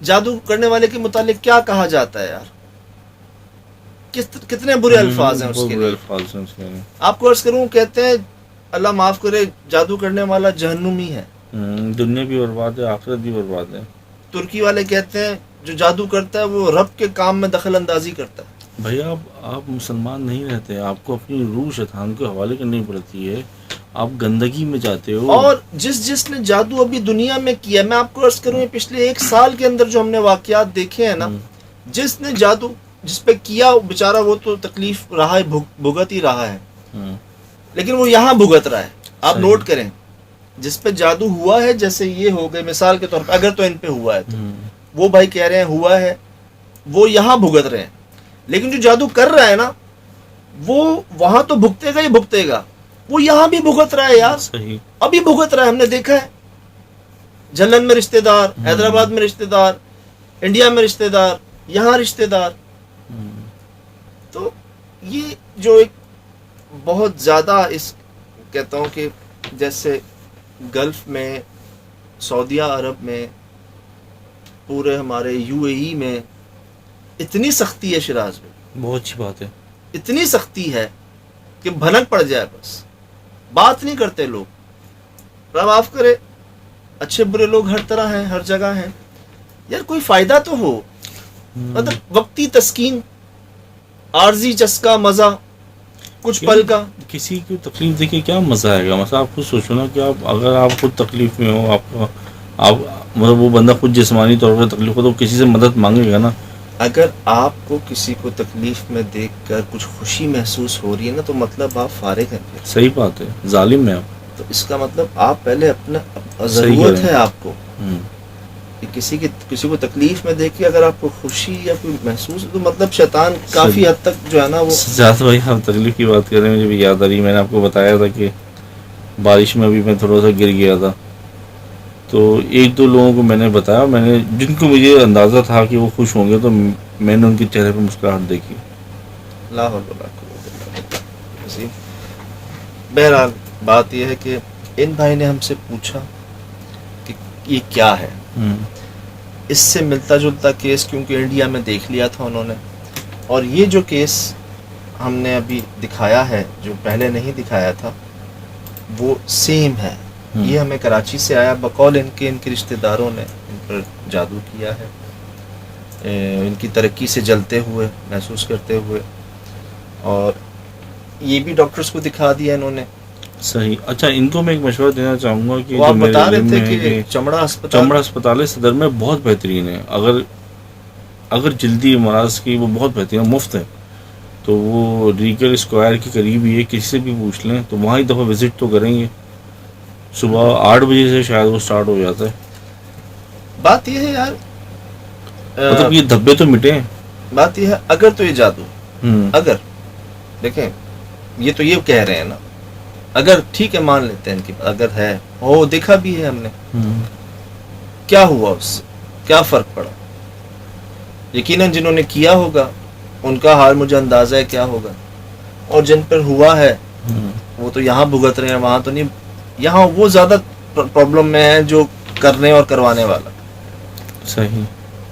جادو کرنے والے کے متعلق کیا کہا جاتا ہے یار؟ کتنے برے الفاظ ہیں اس کے لیے. آپ کو عرض کروں، کہتے ہیں اللہ معاف کرے، جادو کرنے والا جہنمی ہے. دنیا بھی برباد ہے، آخرت بھی برباد ہے. ترکی والے کہتے ہیں جو جادو کرتا ہے وہ رب کے کام میں دخل اندازی کرتا ہے. بھائی آپ مسلمان نہیں رہتے، آپ کو اپنی روح شیطان کے حوالے کرنی پڑتی ہے، آپ گندگی میں جاتے ہو. اور جس نے جادو ابھی دنیا میں کیا، میں آپ کو عرض کروں پچھلے 1 سال کے اندر جو ہم نے واقعات دیکھے ہیں نا، جس نے جادو جس پہ کیا بیچارہ وہ تو تکلیف رہا ہے، بھگت ہی رہا ہے، لیکن وہ یہاں بھگت رہا ہے. آپ نوٹ کریں، جس پہ جادو ہوا ہے، جیسے یہ ہو گئے مثال کے طور پہ، اگر تو ان پہ ہوا ہے تو وہ بھائی کہہ رہے ہیں ہوا ہے، وہ یہاں بھگت رہے ہیں. لیکن جو جادو کر رہا ہے نا، وہ وہاں تو بھگتے گا ہی بھگتے گا، وہ یہاں بھی بھگت رہا ہے یار. صحیح، ابھی بھگت رہا ہے، ہم نے دیکھا ہے. جھلن میں رشتہ دار، حیدرآباد میں رشتہ دار، انڈیا میں رشتہ دار، یہاں رشتہ دار. تو یہ جو ایک بہت زیادہ کہتا ہوں کہ جیسے گلف میں، سعودیہ عرب میں، پورے ہمارے UAE میں اتنی سختی ہے شراز میں، بہت اچھی بات ہے. اتنی سختی ہے کہ بھنک پڑ جائے، بس بات نہیں کرتے لوگ. رب معاف کرے، اچھے برے لوگ ہر طرح ہیں، ہر جگہ ہیں یار. کوئی فائدہ تو ہو، مطلب وقتی تسکین، عارضی چسکا، مزہ کچھ پل کا. کسی کی تکلیف دیکھے کیا مزہ آئے گا؟ مثلا آپ خود سوچو نا کہ اگر آپ خود تکلیف میں ہو، آپ مطلب وہ بندہ خود جسمانی طور پر تکلیف ہو تو کسی سے مدد مانگے گا نا. اگر آپ کو کسی کو تکلیف میں دیکھ کر کچھ خوشی محسوس ہو رہی ہے نا، تو مطلب آپ فارغ ہیں. صحیح بات ہے، ظالم ہے آپ. تو اس کا مطلب آپ پہلے اپنا ضرورت ہے آپ کو کہ کسی کو تکلیف میں دیکھ کے اگر آپ کو خوشی یا کوئی محسوس تو مطلب شیطان کافی حد تک جو ہے نا وہ. سجاد بھائی، آپ تکلیف کی بات کر رہے ہیں، مجھے بھی یاد آ رہی. میں نے آپ کو بتایا تھا کہ بارش میں ابھی میں تھوڑا سا گر گیا تھا، تو 1-2 لوگوں کو میں نے بتایا، جن کو مجھے اندازہ تھا کہ وہ خوش ہوں گے، تو میں نے ان کے چہرے پہ مسکراہٹ دیکھی. بہرحال بات یہ ہے کہ ان بھائی نے ہم سے پوچھا کہ یہ کیا ہے. اس سے ملتا جلتا کیس کیونکہ انڈیا میں دیکھ لیا تھا انہوں نے، اور یہ جو کیس ہم نے ابھی دکھایا ہے، جو پہلے نہیں دکھایا تھا، وہ سیم ہے. یہ ہمیں کراچی سے آیا، بقول ان کے رشتہ داروں نے ان پر جادو کیا ہے، ان کی ترقی سے جلتے ہوئے، محسوس کرتے ہوئے. اور یہ بھی ڈاکٹرز کو دکھا دیا انہوں نے. صحیح. اچھا، ان کو میں ایک مشورہ دینا چاہوں گا کہ وہ آپ بتا رہے تھے کہ چمڑا اسپتال صدر میں بہت بہترین ہے. اگر جلدی امراض کی وہ بہت بہترین ہے، مفت ہے. تو وہ ریگل اسکوائر کے قریب ہی ہے، کسی سے بھی پوچھ لیں تو وہاں ایک دفعہ وزٹ تو کریں گے. صبح 8 بجے سے شاید وہ سٹارٹ ہو جاتا ہے. بات یہ ہے یار، مطلب یہ دھبے تو مٹے ہیں. بات یہ ہے، اگر تو یہ جادو، اگر دیکھیں یہ تو یہ کہہ رہے ہیں نا، اگر ٹھیک ہے مان لیتے ہیں ان کی، اگر ہے وہ دیکھا بھی ہے ہم نے، کیا ہوا اس سے، کیا فرق پڑا؟ یقیناً جنہوں نے کیا ہوگا ان کا حال مجھے اندازہ ہے کیا ہوگا، اور جن پر ہوا ہے وہ تو یہاں بھگت رہے ہیں، وہاں تو نہیں. یہاں وہ زیادہ پرابلم میں ہے جو کرنے اور کروانے والا. صحیح.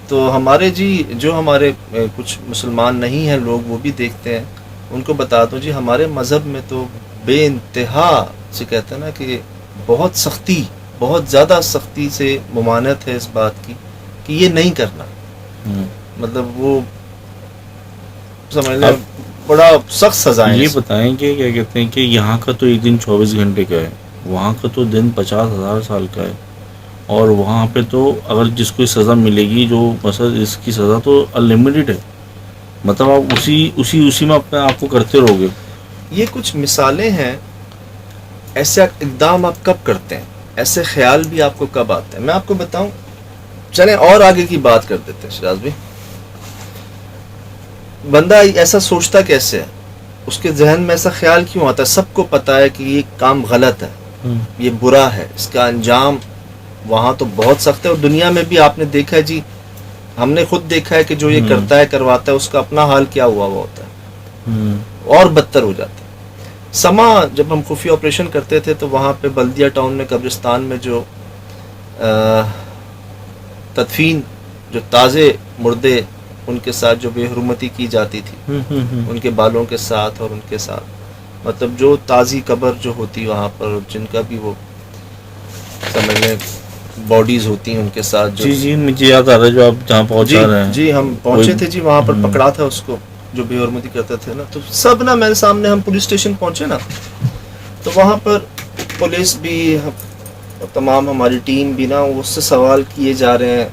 تو ہمارے کچھ مسلمان نہیں ہیں لوگ، وہ بھی دیکھتے ہیں، ان کو بتا دو جی ہمارے مذہب میں تو بے انتہا سے کہتے ہیں نا کہ بہت سختی، بہت زیادہ سختی سے ممانعت ہے اس بات کی کہ یہ نہیں کرنا. مطلب وہ سمجھ لیں بڑا سخت سزا ہے. یہ بتائیں کہ کیا کہتے ہیں کہ یہاں کا تو ایک دن 24 گھنٹے کا ہے، وہاں کا تو دن 50,000 سال کا ہے. اور وہاں پہ تو اگر جس کو سزا ملے گی، جو مثلا اس کی سزا تو انلمیٹڈ ہے، مطلب آپ اسی میں اپنے آپ کو کرتے رہو گے. یہ کچھ مثالیں ہیں. ایسے اقدام آپ کب کرتے ہیں، ایسے خیال بھی آپ کو کب آتے ہیں؟ میں آپ کو بتاؤں، چلیں اور آگے کی بات کر دیتے ہیں. شراز بھی بندہ ایسا سوچتا کیسے ہے، اس کے ذہن میں ایسا خیال کیوں آتا ہے؟ سب کو پتا ہے کہ یہ کام غلط ہے، یہ برا ہے، اس کا انجام وہاں تو بہت سخت ہے. اور دنیا میں بھی آپ نے دیکھا ہے جی، ہم نے خود دیکھا ہے کہ جو یہ کرتا ہے کرواتا ہے، اس کا اپنا حال کیا ہوا ہوتا ہے، اور بدتر ہو جاتا ہے. سما جب ہم خفیہ آپریشن کرتے تھے تو وہاں پہ بلدیہ ٹاؤن میں قبرستان میں جو تدفین جو تازے مردے ان کے ساتھ جو بے حرمتی کی جاتی تھی ان کے بالوں کے ساتھ اور ان کے ساتھ، مطلب جو تازی قبر جو ہوتی وہاں پر، جن کا بھی وہ سمجھ لیں باڈیز ہوتی ہیں ان کے ساتھ جو جی مجھے یاد آ رہا ہے جو آپ جہاں پہنچا رہے ہیں. جی ہم پہنچے تھے جی وہاں پر، پکڑا تھا اس کو جو بے حرمتی کرتا تھے نا. تو سب نا میرے سامنے، ہم پولیس اسٹیشن پہنچے نا تو وہاں پر پولیس بھی تمام ہماری ٹیم بھی نا اس سے سوال کیے جا رہے ہیں،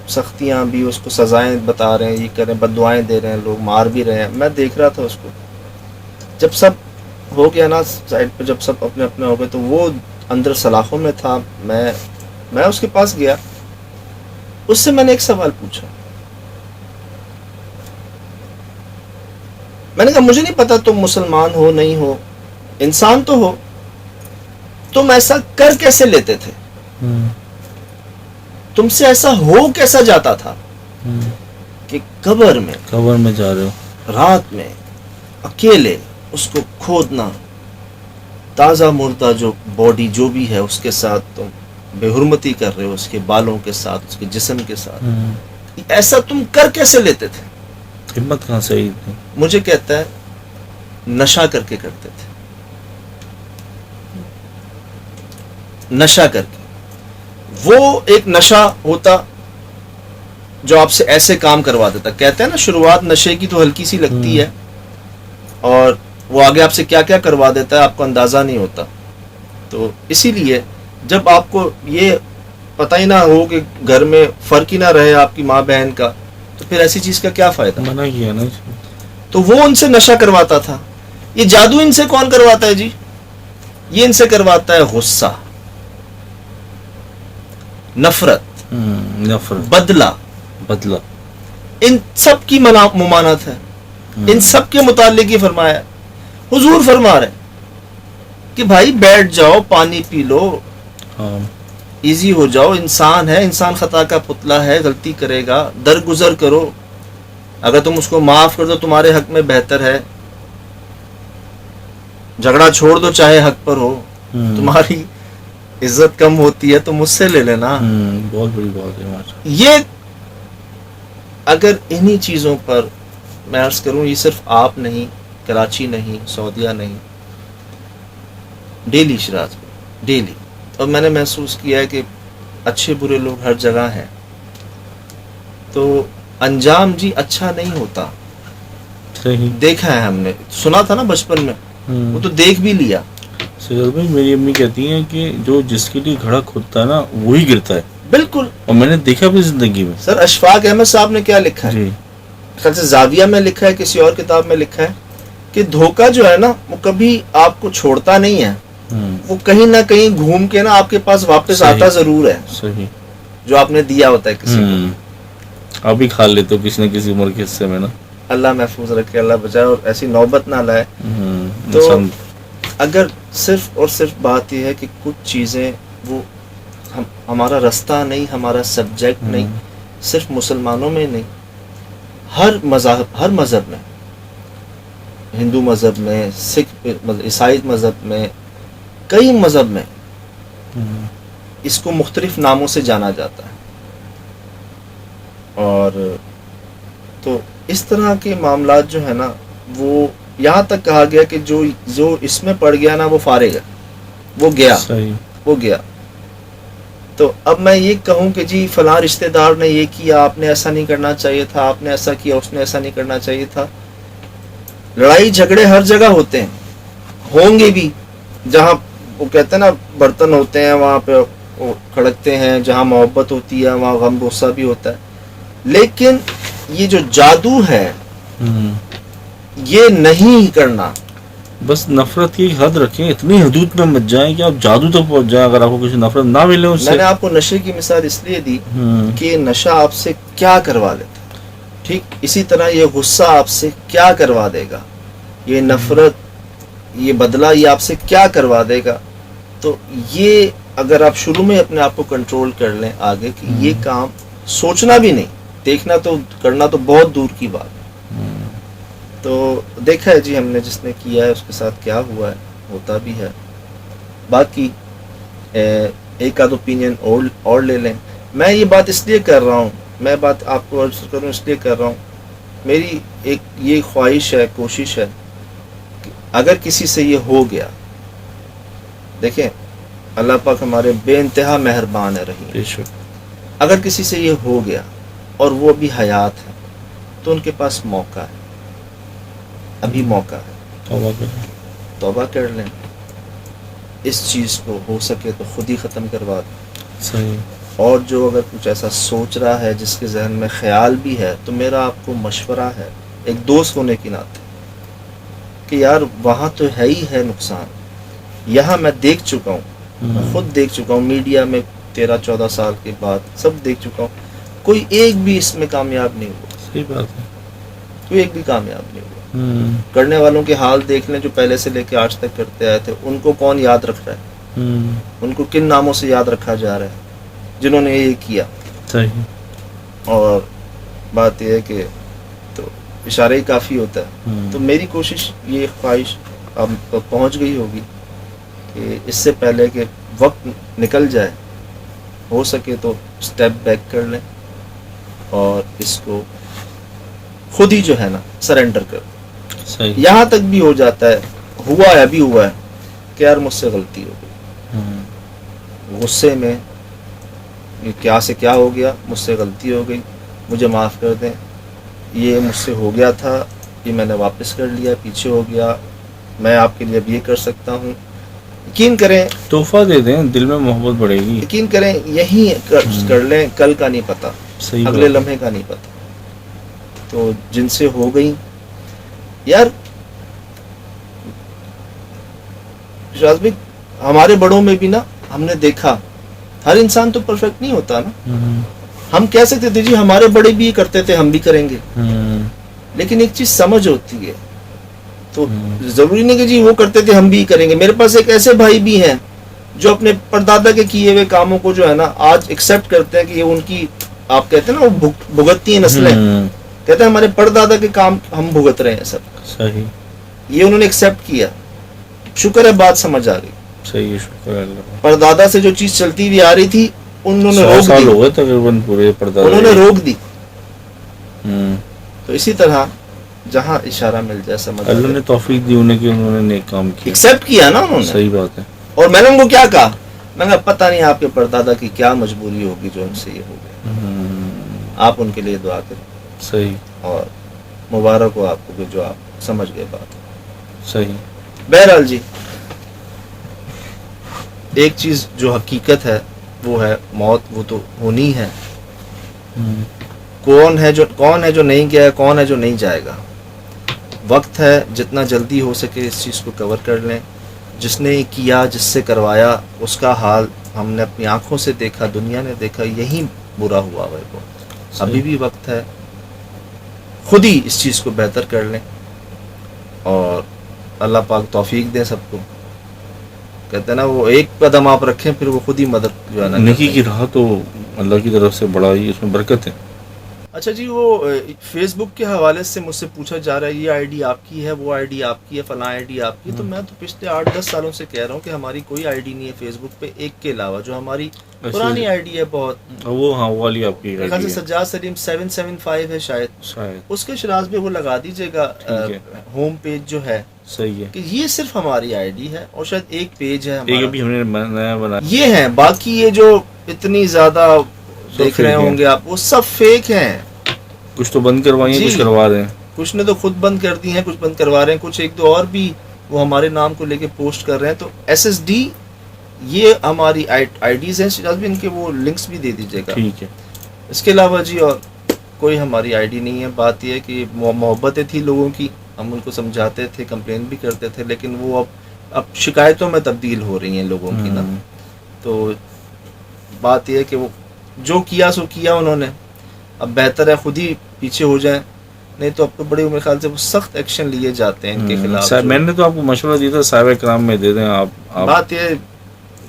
سختیاں بھی، اس کو سزائیں بتا رہے ہیں، یہ کر رہے ہیں، بد دعائیں دے رہے ہیں، لوگ مار بھی رہے ہیں. میں دیکھ رہا تھا اس کو. جب سب ہو گیا نا سائڈ پہ، جب سب اپنے اپنے ہو گئے تو وہ اندر سلاخوں میں تھا. میں اس کے پاس گیا، اس سے میں نے ایک سوال پوچھا. میں نے کہا مجھے نہیں پتا تم مسلمان ہو نہیں ہو، انسان تو ہو، تم ایسا کر کیسے لیتے تھے؟ تم سے ایسا ہو کیسا جاتا تھا کہ قبر میں جا رہے ہو، رات میں اکیلے اس کو کھودنا، تازہ مردہ جو باڈی جو بھی ہے اس کے ساتھ تم بے حرمتی کر رہے ہو، اس کے بالوں کے ساتھ، اس کے جسم کے ساتھ، ایسا تم کر کیسے لیتے تھے؟ ہمت کہاں سے آئی تھی؟ مجھے کہتا ہے نشہ کر کے کرتے تھے، نشہ کر کے. وہ ایک نشہ ہوتا جو آپ سے ایسے کام کروا دیتا. کہتے ہیں نا شروعات نشے کی تو ہلکی سی لگتی ہے اور وہ آگے آپ سے کیا کیا کروا دیتا ہے آپ کو اندازہ نہیں ہوتا. تو اسی لیے جب آپ کو یہ پتہ ہی نہ ہو کہ گھر میں فرق ہی نہ رہے آپ کی ماں بہن کا، تو پھر ایسی چیز کا کیا فائدہ؟ منع کیا نا. تو وہ ان سے نشہ کرواتا تھا. یہ جادو ان سے کون کرواتا ہے جی؟ یہ ان سے کرواتا ہے غصہ، نفرت، بدلہ. ان سب کی ممانعت ہے. ان سب کے متعلق یہ فرمایا. حضور فرما رہے کہ بھائی بیٹھ جاؤ، پانی پی لو، ایزی ہو جاؤ. انسان ہے، انسان خطا کا پتلا ہے، غلطی کرے گا، درگزر کرو. اگر تم اس کو معاف کر دو تمہارے حق میں بہتر ہے. جھگڑا چھوڑ دو چاہے حق پر ہو. تمہاری عزت کم ہوتی ہے تو مجھ سے لے لینا. بہت بڑی بات ہے. یہ اگر انہی چیزوں پر میں عرض کروں، یہ صرف آپ نہیں، کراچی نہیں، سعودیہ نہیں، ڈیلی شراز میں ڈیلی. اور میں نے محسوس کیا ہے کہ اچھے برے لوگ ہر جگہ ہیں، تو انجام جی اچھا نہیں ہوتا. صحیح دیکھا ہے ہم نے، سنا تھا نا بچپن میں، وہ تو دیکھ بھی لیا. سیدل بھائی میری امی کہتی ہیں کہ جو جس کے لیے گھڑا کھودتا ہے نا وہی گرتا ہے. بالکل. اور میں نے دیکھا اپنی زندگی میں. سر اشفاق احمد صاحب نے کیا لکھا ہے جی، خیال سے زاویہ میں لکھا ہے، کسی اور کتاب میں لکھا ہے کہ دھوکہ جو ہے نا وہ کبھی آپ کو چھوڑتا نہیں ہے. وہ کہیں نہ کہیں گھوم کے نا آپ کے پاس واپس آتا ضرور ہے. صحیح. جو آپ نے دیا ہوتا ہے کسی کو، آپ بھی کھا لیتے ہو کسی نہ کسی عمر کے حصے میں نا. اللہ محفوظ رکھے، اللہ بچائے اور ایسی نوبت نہ لائے. تو اگر صرف اور صرف بات یہ ہے کہ کچھ چیزیں وہ ہمارا رستہ نہیں، ہمارا سبجیکٹ نہیں، صرف مسلمانوں میں نہیں، ہر مذہب میں، ہندو مذہب میں، سکھ عیسائی مذہب میں، کئی مذہب میں اس کو مختلف ناموں سے جانا جاتا ہے. اور تو اس طرح کے معاملات جو ہے نا، وہ یہاں تک کہا گیا کہ جو اس میں پڑ گیا نا وہ فارغ ہے، وہ گیا. تو اب میں یہ کہوں کہ جی فلاں رشتہ دار نے یہ کیا، آپ نے ایسا نہیں کرنا چاہیے تھا، آپ نے ایسا کیا، اس نے ایسا نہیں کرنا چاہیے تھا. لڑائی جھگڑے ہر جگہ ہوتے ہیں، ہوں گے بھی. جہاں وہ کہتے ہیں نا برتن ہوتے ہیں وہاں پہ وہ کھڑکتے ہیں، جہاں محبت ہوتی ہے وہاں غم غصہ بھی ہوتا ہے. لیکن یہ جو جادو ہے یہ نہیں کرنا. بس نفرت کی حد رکھیں، اتنی حدود میں مت جائیں کہ آپ جادو تک پہنچ جائیں. اگر آپ کو کسی نفرت نہ ملے اس سے. میں نے آپ کو نشے کی مثال اس لیے دی کہ نشہ آپ سے کیا کروا لیتا، ٹھیک اسی طرح یہ غصہ آپ سے کیا کروا دے گا، یہ نفرت، یہ بدلہ یہ آپ سے کیا کروا دے گا. تو یہ اگر آپ شروع میں اپنے آپ کو کنٹرول کر لیں آگے کہ یہ کام سوچنا بھی نہیں، دیکھنا تو کرنا تو بہت دور کی بات ہے. تو دیکھا ہے جی ہم نے، جس نے کیا ہے اس کے ساتھ کیا ہوا ہے، ہوتا بھی ہے. باقی ایک آدھ اوپینین اور لے لیں. میں یہ بات اس لیے کر رہا ہوں میں بات آپ کو عرض کروں اس لیے کر رہا ہوں، میری ایک یہ خواہش ہے، کوشش ہے کہ اگر کسی سے یہ ہو گیا، دیکھیں اللہ پاک ہمارے بے انتہا مہربان ہے رحیم، بے شک اگر کسی سے یہ ہو گیا اور وہ بھی حیات ہے تو ان کے پاس موقع ہے، ابھی موقع ہے، توبہ کریں. توبہ کر لیں، اس چیز کو ہو سکے تو خود ہی ختم کروا دیں. صحیح. اور جو اگر کچھ ایسا سوچ رہا ہے جس کے ذہن میں خیال بھی ہے، تو میرا آپ کو مشورہ ہے ایک دوست ہونے کی ناطے کہ یار وہاں تو ہے ہی ہے نقصان، یہاں میں دیکھ چکا ہوں، میں خود دیکھ چکا ہوں، میڈیا میں 13-14 سال کے بعد سب دیکھ چکا ہوں، کوئی ایک بھی اس میں کامیاب نہیں ہوا، صحیح بات ہے. کوئی ایک بھی کامیاب نہیں ہوا. کرنے والوں کے حال دیکھ لیں جو پہلے سے لے کے آج تک کرتے آئے تھے، ان کو کون یاد رکھ رہا ہے، ان کو کن ناموں سے یاد رکھا جا رہا ہے جنہوں نے یہ کیا. صحیح. اور بات یہ ہے کہ تو اشارہ ہی کافی ہوتا ہے. تو میری کوشش یہ خواہش اب پہنچ گئی ہوگی کہ اس سے پہلے کہ وقت نکل جائے ہو سکے تو سٹیپ بیک کر لیں اور اس کو خود ہی جو ہے نا سرنڈر کر دیں. صحیح. یہاں تک بھی ہو جاتا ہے، ہوا ہے ابھی ہوا ہے کہ یار مجھ سے غلطی ہو گئی، غصے میں یہ کیا سے کیا ہو گیا، مجھ سے غلطی ہو گئی، مجھے معاف کر دیں، یہ مجھ سے ہو گیا تھا، یہ میں نے واپس کر لیا، پیچھے ہو گیا، میں آپ کے لیے اب یہ کر سکتا ہوں. یقین کریں، تحفہ دے دیں، دل میں محبت بڑھے گی. یقین کریں یہی کر لیں، کل کا نہیں پتا، صحیح اگلے لمحے کا نہیں پتا. تو جن سے ہو گئی یار، شاذ بھائی ہمارے بڑوں میں بھی نا ہم نے دیکھا ہر انسان تو پرفیکٹ نہیں ہوتا نا. ہم کہہ سکتے تھے جی ہمارے بڑے بھی یہ کرتے تھے ہم بھی کریں گے، لیکن ایک چیز سمجھ ہوتی ہے، تو ضروری نہیں کہ جی وہ کرتے تھے ہم بھی کریں گے. میرے پاس ایک ایسے بھائی بھی ہیں جو اپنے پردادا کے کیے ہوئے کاموں کو جو ہے نا آج ایکسیپٹ کرتے ہیں کہ یہ ان کی، آپ کہتے ہیں نا وہ بھگتتی ہیں نسلیں، کہتے ہیں ہمارے پردادا کے کام ہم بھگت رہے ہیں سب. صحیح. یہ انہوں نے ایکسیپٹ کیا، شکر ہے بات سمجھ آ گئی. صحیح. شکر ہے اللہ. پردادا سے جو چیز چلتی ہوئی آ رہی تھی انہوں نے 100 روک سال دی، ہو گئے تقریباً پورے پردادا، انہوں نے روک دی. تو اسی طرح جہاں اشارہ مل جائے سمجھ اللہ نے توفیق دی انہیں کہ انہوں نے نیک کام کیا، ایکسیپٹ کیا نا انہوں نے. صحیح بات ہے. اور میں نے ان کو کیا کہا، میں نے کہا پتہ نہیں آپ کے پردادا کی کیا مجبوری ہوگی جو ان سے یہ ہو گیا، آپ ان کے لیے دعا کریں. صحیح. اور مبارک ہو آپ کو کہ جو آپ سمجھ گئے بات. صحیح. بہرحال جی، ایک چیز جو حقیقت ہے وہ ہے موت، وہ تو ہونی ہے. کون ہے جو نہیں گیا ہے، کون ہے جو نہیں جائے گا. وقت ہے جتنا جلدی ہو سکے اس چیز کو کور کر لیں. جس نے کیا، جس سے کروایا، اس کا حال ہم نے اپنی آنکھوں سے دیکھا، دنیا نے دیکھا، یہی برا ہوا ہے وہ. ابھی بھی وقت ہے، خود ہی اس چیز کو بہتر کر لیں اور اللہ پاک توفیق دے سب کو. کہتے ہیں نا وہ ایک قدم آپ رکھیں پھر وہ خود ہی مدد جو ہے نا نیکی کی راہ تو اللہ کی طرف سے بڑا ہی اس میں برکت ہے. اچھا جی، وہ فیس بک کے حوالے سے مجھ سے پوچھا جا رہا ہے یہ آئی ڈی آپ کی ہے، وہ آئی ڈی آپ کی ہے، فلاں آئی ڈی آپ کی. تو میں تو پچھلے 8-10 سالوں سے کہہ رہا ہوں کہ ہماری کوئی آئی ڈی نہیں ہے فیس بک پہ، ایک کے علاوہ جو ہماری پرانی آئی ڈی ہے بہت، وہ ہاں وہ والی آپ کی خیال سے سجاد سلیم 775 ہے شاید، اس کے شراز میں وہ لگا دیجیے گا ہوم پیج جو ہے. صحیح ہے کہ یہ صرف ہماری آئی ڈی ہے اور شاید ایک پیج ہے ایک ابھی ہم نے نیا بنا یہ ہے. باقی یہ جو اتنی زیادہ دیکھ رہے ہوں گے آپ وہ سب فیک ہیں. کچھ تو بند کروائیں، کچھ کروا رہے ہیں، کچھ نے تو خود بند کر دی ہیں، کچھ بند کروا رہے ہیں، کچھ ایک دو اور بھی وہ ہمارے نام کو لے کے پوسٹ کر رہے ہیں. تو ایس ایس ڈی یہ ہماری آئی ڈیز ہیں، شاید بھی ان کے وہ لنکس بھی دے دیجیے گا. ٹھیک ہے. اس کے علاوہ جی اور کوئی ہماری آئی ڈی نہیں ہے. بات یہ ہے کہ محبتیں تھی لوگوں کی، ہم ان کو سمجھاتے تھے، کمپلین بھی کرتے تھے، لیکن وہ اب شکایتوں میں تبدیل ہو رہی ہیں لوگوں کی نا. تو بات یہ ہے کہ وہ جو کیا سو کیا انہوں نے، اب بہتر ہے خود ہی پیچھے ہو جائیں، نہیں تو اب تو بڑے میرے خیال سے وہ سخت ایکشن لیے جاتے ہیں ان کے خلاف. میں نے تو آپ کو مشورہ دیا تھا صاحب کرام میں دے دیں آپ. بات یہ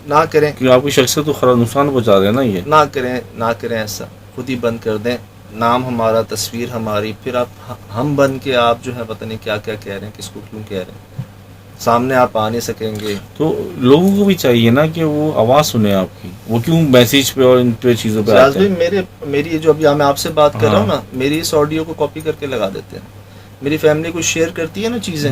نہ کریں کیونکہ آپ کی شخصیت تو خراب نقصان پہنچا دیں نا. یہ نہ کریں ایسا، خود ہی بند کر دیں. نام ہمارا، تصویر ہماری، پھر آپ ہم بن کے آپ جو ہے پتہ نہیں کیا کیا کہہ رہے ہیں، کس کو کیوں کہہ رہے ہیں. سامنے آپ آ نہیں سکیں گے. تو لوگوں کو بھی چاہیے نا کہ وہ آواز سنیں آپ کی. وہ کیوں میسیج پہ اور ان پہ چیزوں پہ سیاض آتے بھائی ہیں؟ میری جو ابھی میں آپ سے بات کر رہا ہوں ہاں. نا، میری اس آڈیو کو کاپی کر کے لگا دیتے ہیں. میری فیملی کو شیئر کرتی ہے نا چیزیں،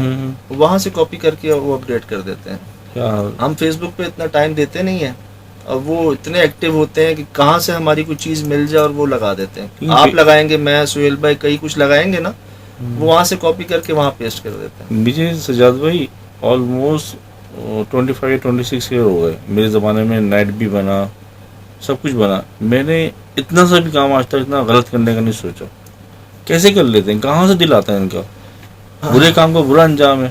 وہاں سے کاپی کر کے وہ اپڈیٹ کر دیتے ہیں. کیا ہم فیس بک پہ اتنا ٹائم دیتے نہیں ہیں، اور وہ اتنے ایکٹیو ہوتے ہیں کہ کہاں سے ہماری کوئی چیز مل جائے اور وہ لگا دیتے ہیں. آپ لگائیں گے، میں سہیل بھائی کئی کچھ لگائیں گے نا، وہ وہاں سے کاپی کر کے وہاں پیسٹ کر دیتے ہیں. مجھے سجاد بھائی آلموسٹ 25-26 ایئر ہو گئے. میرے زمانے میں نیٹ بھی بنا، سب کچھ بنا. میں نے اتنا سا بھی کام آج تک اتنا غلط کرنے کا نہیں سوچا. کیسے کر لیتے ہیں؟ کہاں سے دل آتا ہے ان کا؟ برے کام کا برا انجام ہے.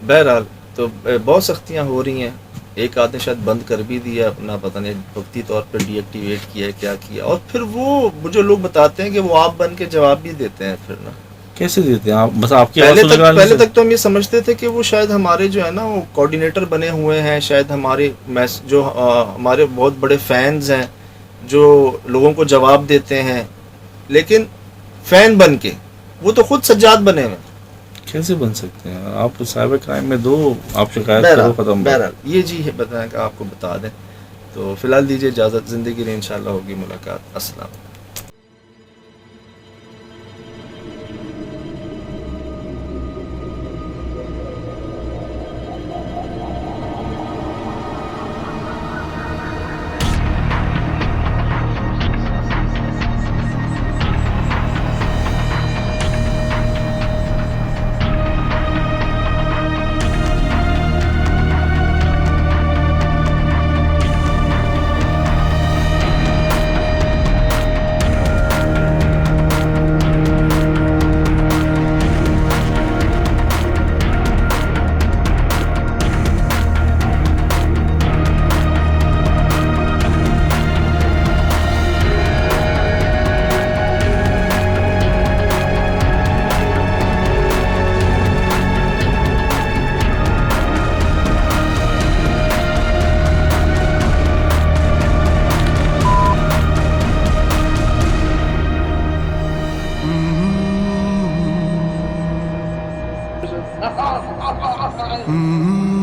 بہرحال تو بہت سختیاں ہو رہی ہیں. ایک آدھ نے شاید بند کر بھی دیا اپنا، پتہ نہیں وقتی طور پہ ڈی ایکٹیویٹ کیا ہے کیا کیا. اور پھر وہ مجھے لوگ بتاتے ہیں کہ وہ آپ بن کے جواب بھی دیتے ہیں پھر نا. کیسے دیتے ہیں آپ؟ بس آپ کی آواز سننے کے پہلے تک تو ہم یہ سمجھتے تھے کہ وہ شاید ہمارے جو ہے نا وہ کوآرڈینیٹر بنے ہوئے ہیں، شاید ہمارے جو ہمارے بہت بڑے فینز ہیں جو لوگوں کو جواب دیتے ہیں. لیکن فین بن کے وہ تو خود سجاد بنے ہوئے. کیسے بن سکتے ہیں آپ؟ سائبر کرائم میں دو، آپ شکایت کرو، ختم. بہرحال یہ جی ہے بتائیں کہ آپ کو بتا دیں. تو فی الحال دیجیے اجازت، زندگی میں انشاءاللہ ہوگی ملاقات. السلام. Mm-hmm.